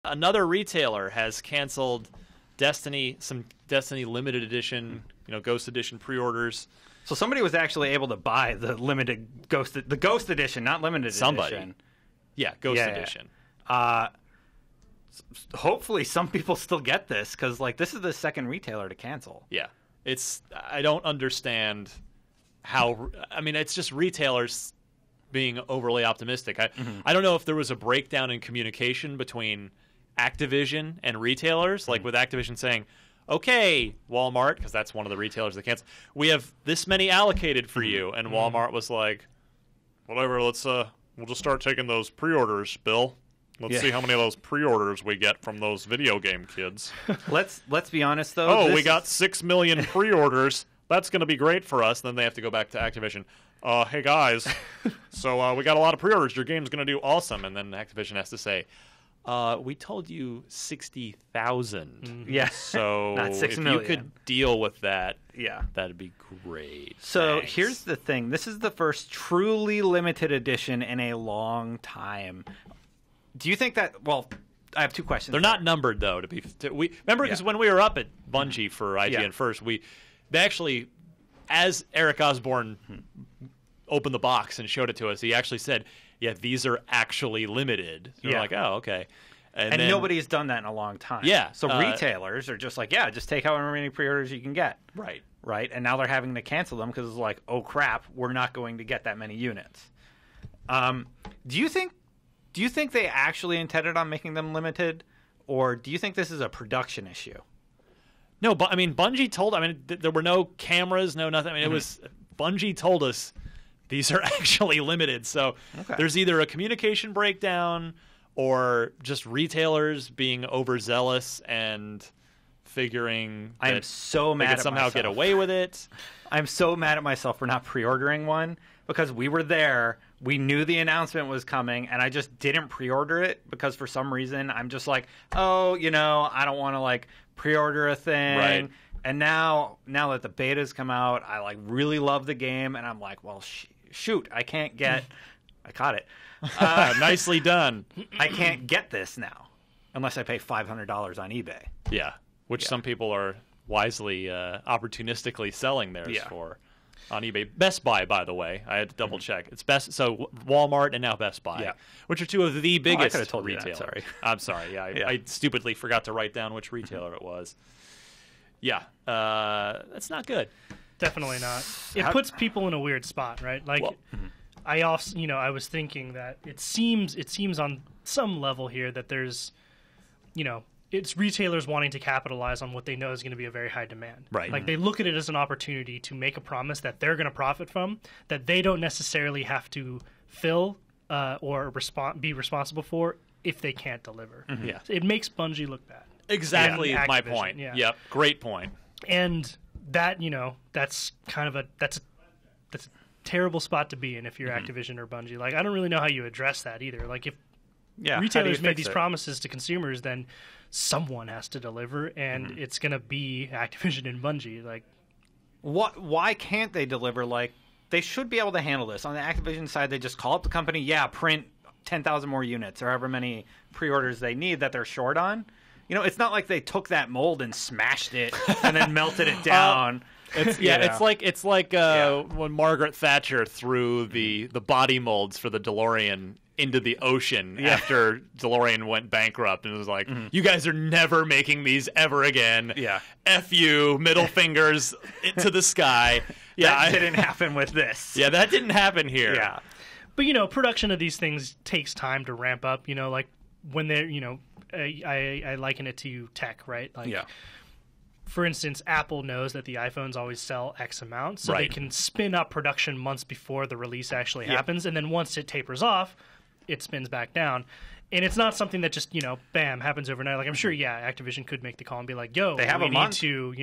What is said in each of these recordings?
Another retailer has canceled some Destiny limited edition, Ghost Edition pre-orders. So somebody was actually able to buy the Ghost Edition, not limited edition. Yeah, Ghost Edition. Hopefully some people still get this, because this is the second retailer to cancel. Yeah. I don't understand how, it's just retailers being overly optimistic. I don't know if there was a breakdown in communication between Activision and retailers, with Activision saying, okay, Walmart, because that's one of the retailers that canceled, we have this many allocated for you, and Walmart was like, whatever, we'll just start taking those pre-orders, Bill. Let's see how many of those pre-orders we get from those video game kids. Let's be honest, though. We got 6 million pre-orders. That's going to be great for us. Then they have to go back to Activision. Hey, guys, so we got a lot of pre-orders. Your game's going to do awesome. And then Activision has to say, we told you 60,000. Yeah. So not 6 if million. you could deal with that, yeah, that'd be great. So Thanks. Here's the thing. This is the first truly limited edition in a long time. Do you think that... Well, I have two questions. They're not numbered, though. Remember, because when we were up at Bungie for IGN First, they actually, as Eric Osborne opened the box and showed it to us, he actually said, yeah, these are actually limited. So we're like, oh, okay. And then, nobody's done that in a long time. Yeah. So retailers are just like, yeah, just take however many pre-orders you can get. Right. Right? And now they're having to cancel them because it's like, oh, crap, we're not going to get that many units. Do you think they actually intended on making them limited, or do you think this is a production issue? No, but Bungie told. There were no cameras, no nothing. It was Bungie told us these are actually limited. So there's either a communication breakdown or just retailers being overzealous and figuring I am so mad they could at somehow myself. get away with it. I'm so mad at myself for not pre-ordering one, because we were there. We knew the announcement was coming, and I just didn't pre-order it because for some reason I'm just like, oh, I don't want to pre-order a thing. Right. And now that the beta's come out, I really love the game, and I'm like, well, shoot, I can't get. I caught it. Nicely done. I can't get this now unless I pay $500 on eBay. Yeah, which some people are wisely, opportunistically selling theirs for. On eBay. Best Buy, by the way. I had to double check. It's so Walmart and now Best Buy, which are two of the biggest I could have told you retailers. that, sorry. I'm sorry. Yeah, I stupidly forgot to write down which retailer it was. Yeah, that's not good. Definitely not. It puts people in a weird spot, right? I also, I was thinking that it seems on some level here that there's, it's retailers wanting to capitalize on what they know is going to be a very high demand. Right. They look at it as an opportunity to make a promise that they're going to profit from, that they don't necessarily have to fill or be responsible for if they can't deliver. Mm-hmm. Yeah. It makes Bungie look bad. Exactly my Activision, point. yeah. Yep, great point. And that, that's kind of that's a terrible spot to be in if you're Activision or Bungie. I don't really know how you address that either. If retailers made these promises to consumers, then someone has to deliver, and it's going to be Activision and Bungie. Why can't they deliver? They should be able to handle this. On the Activision side, they just call up the company, print 10,000 more units or however many pre-orders they need that they're short on. It's not like they took that mold and smashed it and then melted it down. It's like when Margaret Thatcher threw the body molds for the DeLorean into the ocean after DeLorean went bankrupt, and it was like, you guys are never making these ever again. Yeah. F you, middle fingers to the sky. Yeah, that didn't happen with this. Yeah, that didn't happen here. Yeah. But, production of these things takes time to ramp up, when they're, I liken it to tech, right? For instance, Apple knows that the iPhones always sell X amount, so they can spin up production months before the release actually happens, and then once it tapers off, it spins back down. And it's not something that just, bam, happens overnight. I'm sure, Activision could make the call and be like, yo, they have we a need month. to,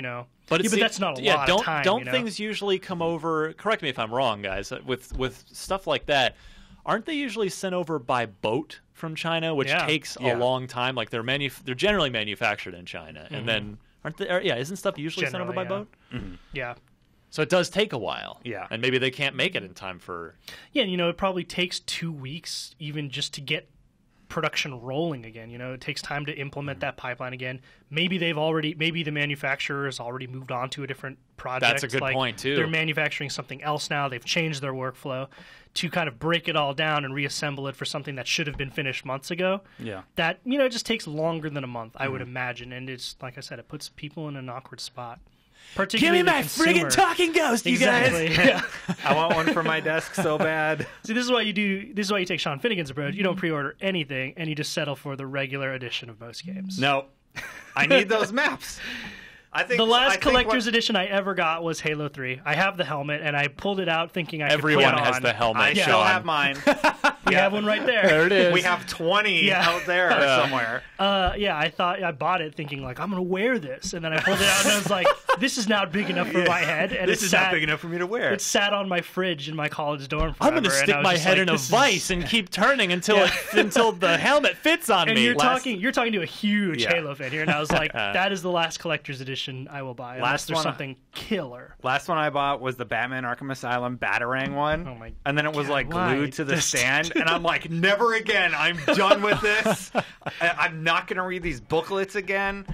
But, but that's not a lot of time. Don't things usually come over, correct me if I'm wrong, guys, with stuff like that, aren't they usually sent over by boat from China, which takes a long time? They're generally manufactured in China, and then aren't they? Isn't stuff usually sent over by boat? Mm-hmm. Yeah. So it does take a while. Yeah. And maybe they can't make it in time for... Yeah, it probably takes 2 weeks even just to get production rolling again. It takes time to implement that pipeline again. Maybe the manufacturer has already moved on to a different project. That's a good point too. They're manufacturing something else now. They've changed their workflow to kind of break it all down and reassemble it for something that should have been finished months ago. Yeah. That, it just takes longer than a month, I would imagine. And it's, like I said, it puts people in an awkward spot. Give me my friggin' talking ghost, you guys! Yeah. I want one for my desk so bad. See, this is why you take Sean Finnegan's approach. You don't pre-order anything, and you just settle for the regular edition of most games. No. I need those maps. The last collector's edition I ever got was Halo 3. I have the helmet, and I pulled it out thinking Everyone could put it on. has the helmet, I Sean. still have mine. We have one right there. There it is. We have 20 out there somewhere. I bought it thinking, like, I'm going to wear this. And then I pulled it out, and I was like, this is not big enough for my head. And this is not big enough for me to wear. It sat on my fridge in my college dorm forever. I'm going to stick my head in a vise and keep turning until the helmet fits on me. You're talking to a huge Halo fan here, and I was like, that is the last collector's edition I will buy. Unless there's something killer. Last one I bought was the Batman Arkham Asylum Batarang one. Oh my and then it was God, glued to the stand, and I'm like, never again. I'm done with this. I'm not going to read these booklets again.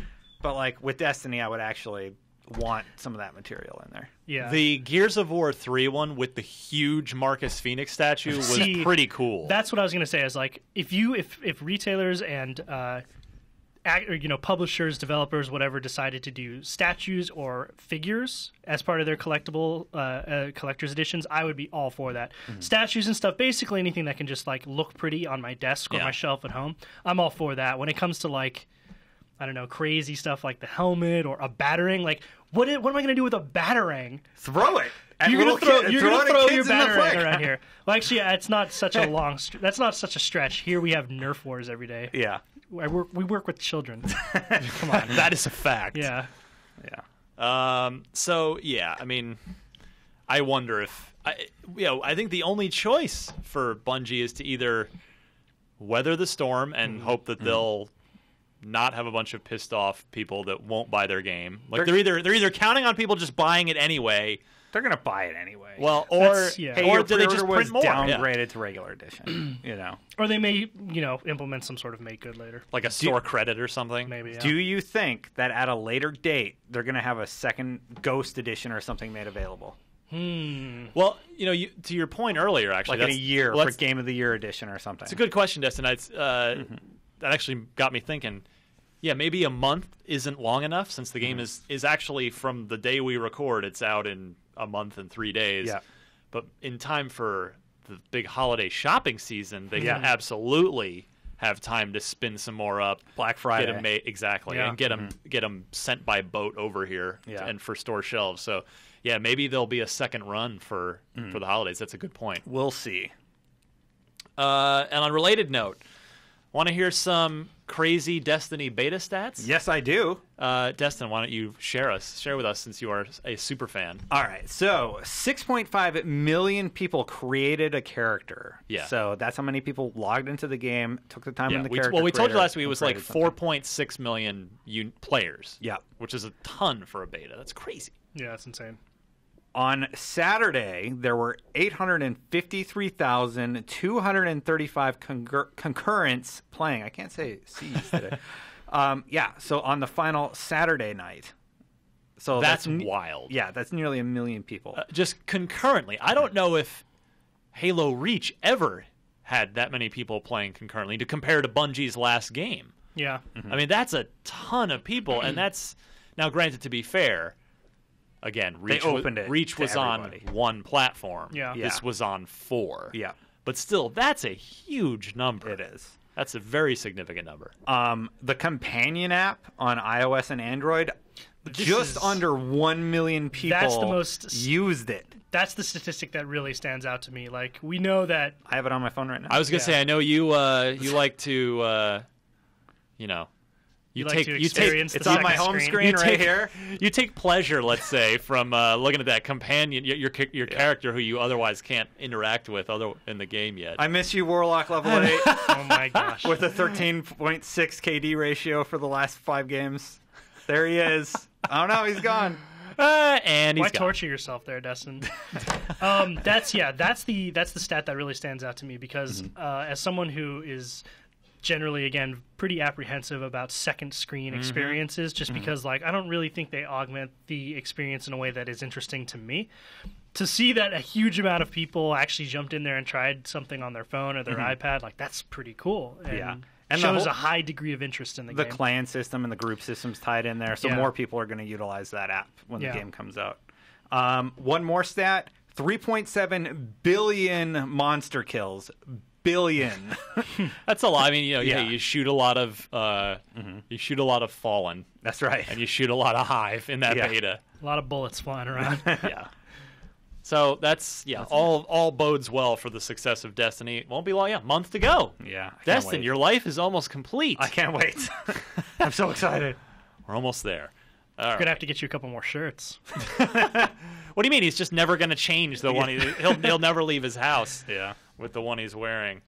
But with Destiny, I would actually want some of that material in there. Yeah. The Gears of War 3 one with the huge Marcus Phoenix statue was pretty cool. That's what I was going to say. Is like if retailers and publishers, developers, whatever, decided to do statues or figures as part of their collectible collector's editions, I would be all for that. Mm-hmm. Statues and stuff, basically anything that can just look pretty on my desk or my shelf at home, I'm all for that. When it comes to I don't know, crazy stuff like the helmet or a batarang, what am I going to do with a batarang? Throw it. You're going to throw your batarang around here. Well, actually, it's not such a that's not such a stretch. Here we have Nerf wars every day. Yeah. We work with children. Come on. That is a fact. Yeah. Yeah. So, yeah, I mean, I wonder if... I think the only choice for Bungie is to either weather the storm and hope that they'll not have a bunch of pissed off people that won't buy their game. They're either counting on people just buying it anyway... They're going to buy it anyway. Well, or do they just print more? Downgraded to regular edition, Or they may, implement some sort of make good later. Like a store credit or something? Maybe, yeah. Do you think that at a later date, they're going to have a second Ghost edition or something made available? Well, to your point earlier, actually. In a year for Game of the Year edition or something. It's a good question, Destin. That actually got me thinking. Yeah, maybe a month isn't long enough since the game is actually from the day we record, it's out in a month and 3 days. Yeah. But in time for the big holiday shopping season, they can absolutely have time to spin some more up. Black Friday. And get them sent by boat over here and for store shelves. So, yeah, maybe there'll be a second run for the holidays. That's a good point. We'll see. And on a related note, want to hear some crazy Destiny beta stats? Yes, I do. Destin, why don't you share with us since you are a super fan. All right. So 6.5 million people created a character. Yeah. So that's how many people logged into the game, took the time in the character. Well, we told you last week it was 4.6 4.6 million players. Yeah. Which is a ton for a beta. That's crazy. Yeah, that's insane. On Saturday, there were 853,235 concurrents playing. I can't say C's today. So on the final Saturday night. So that's wild. Yeah, that's nearly 1 million people. Just concurrently. I don't know if Halo Reach ever had that many people playing concurrently to compare to Bungie's last game. Yeah. Mm-hmm. I mean, that's a ton of people, and that's... Now, granted, to be fair... Again, Reach was on one platform. Yeah. This was on 4. Yeah. But still, that's a huge number. It is. That's a very significant number. The companion app on iOS and Android, under 1 million people used it. That's the statistic that really stands out to me. We know that... I have it on my phone right now. I was going to say, I know you like to, It's on my home screen right here. You take pleasure, let's say, from looking at that companion, your character who you otherwise can't interact with in the game yet. I miss you, Warlock level 8. Oh my gosh. With a 13.6 KD ratio for the last 5 games. There he is. Oh no, he's gone. And he's Why gone. torture yourself there, Destin? That's the stat that really stands out to me because as someone who is generally, again, pretty apprehensive about second screen experiences, just because, like, I don't really think they augment the experience in a way that is interesting to me. To see that a huge amount of people actually jumped in there and tried something on their phone or their iPad, like, that's pretty cool. And shows a high degree of interest in the game. The clan system and the group system's tied in there, so more people are going to utilize that app when the game comes out. One more stat, 3.7 billion monster kills. Billion. That's a lot. I mean, you shoot a lot of Fallen. That's right. And you shoot a lot of Hive in that beta. A lot of bullets flying around. Yeah. So that's all bodes well for the success of Destiny. It won't be long. Month to go. Yeah. Destin, your life is almost complete. I can't wait. I'm so excited. We're almost there. We're gonna have to get you a couple more shirts. What do you mean? He's just never gonna change the one. He'll never leave his house. Yeah. With the one he's wearing.